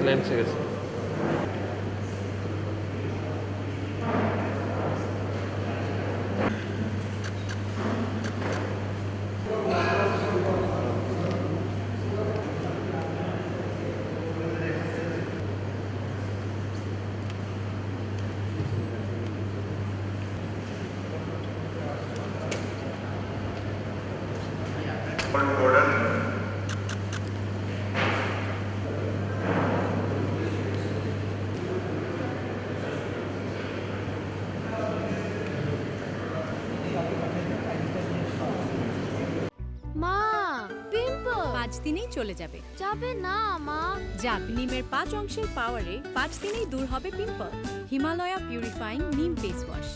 লেন্সে গেছে। মা, পিম্পল 5 দিনেই চলে যাবে। যাবে না মা। যাক, নিমের 5 অংশের পাওয়ারে 5 দিনেই দূর হবে পিম্পল। হিমালয়া পিউরিফাইং নিম ফেস ওয়াশ।